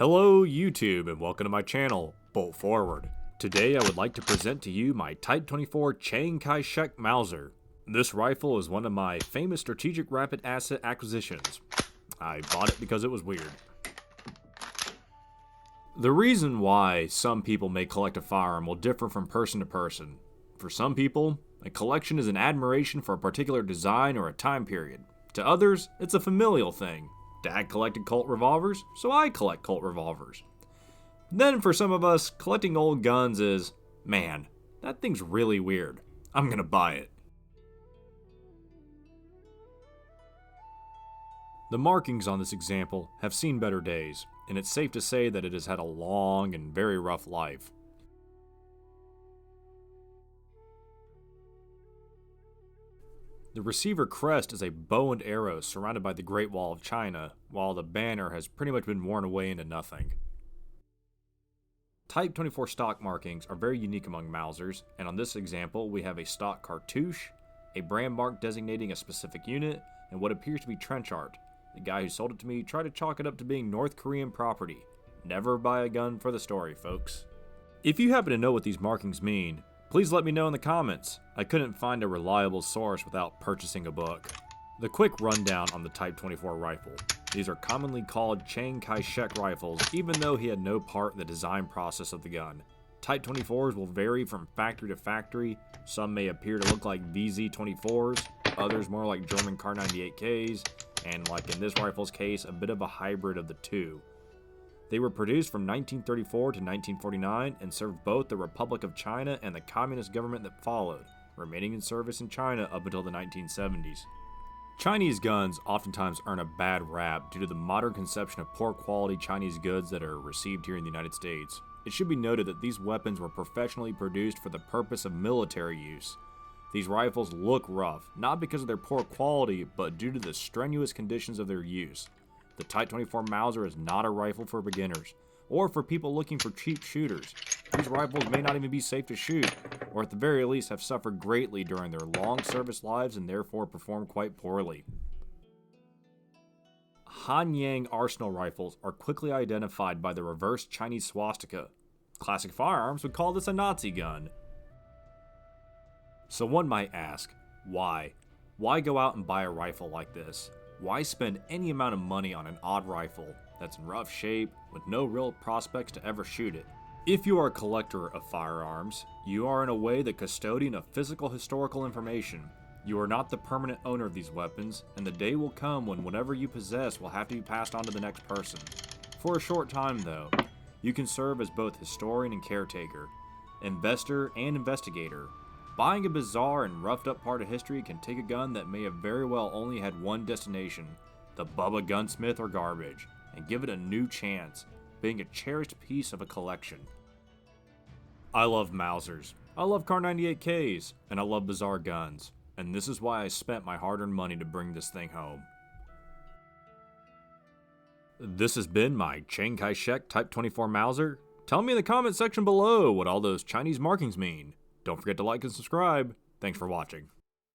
Hello YouTube and welcome to my channel, Bolt Forward. Today I would like to present to you my Type 24 Chiang Kai-Shek Mauser. This rifle is one of my famous strategic rapid asset acquisitions. I bought it because it was weird. The reason why some people may collect a firearm will differ from person to person. For some people, a collection is an admiration for a particular design or a time period. To others, it's a familial thing. Dad collected Colt revolvers, so I collect Colt revolvers. Then for some of us, collecting old guns is, man, that thing's really weird. I'm gonna buy it. The markings on this example have seen better days, and it's safe to say that it has had a long and very rough life. The receiver crest is a bow and arrow surrounded by the Great Wall of China, while the banner has pretty much been worn away into nothing. Type 24 stock markings are very unique among Mausers, and on this example we have a stock cartouche, a brand mark designating a specific unit, and what appears to be trench art. The guy who sold it to me tried to chalk it up to being North Korean property. Never buy a gun for the story, folks. If you happen to know what these markings mean, please let me know in the comments. I couldn't find a reliable source without purchasing a book. The quick rundown on the Type 24 rifle. These are commonly called Chiang Kai-Shek rifles, even though he had no part in the design process of the gun. Type 24s will vary from factory to factory. Some may appear to look like VZ-24s, others more like German Kar-98Ks, and like in this rifle's case, a bit of a hybrid of the two. They were produced from 1934 to 1949 and served both the Republic of China and the communist government that followed, remaining in service in China up until the 1970s. Chinese guns oftentimes earn a bad rap due to the modern conception of poor quality Chinese goods that are received here in the United States. It should be noted that these weapons were professionally produced for the purpose of military use. These rifles look rough, not because of their poor quality, but due to the strenuous conditions of their use. The Type 24 Mauser is not a rifle for beginners, or for people looking for cheap shooters. These rifles may not even be safe to shoot, or at the very least have suffered greatly during their long service lives and therefore perform quite poorly. Hanyang arsenal rifles are quickly identified by the reverse Chinese swastika. Classic firearms would call this a Nazi gun. So one might ask, why? Why go out and buy a rifle like this? Why spend any amount of money on an odd rifle that's in rough shape with no real prospects to ever shoot it? If you are a collector of firearms, you are in a way the custodian of physical historical information. You are not the permanent owner of these weapons, and the day will come when whatever you possess will have to be passed on to the next person. For a short time though, you can serve as both historian and caretaker, investor and investigator. Buying a bizarre and roughed up part of history can take a gun that may have very well only had one destination, the Bubba Gunsmith or garbage, and give it a new chance, being a cherished piece of a collection. I love Mausers, I love Kar-98Ks, and I love bizarre guns, and this is why I spent my hard-earned money to bring this thing home. This has been my Chiang Kai-Shek Type 24 Mauser. Tell me in the comment section below what all those Chinese markings mean. Don't forget to like and subscribe. Thanks for watching.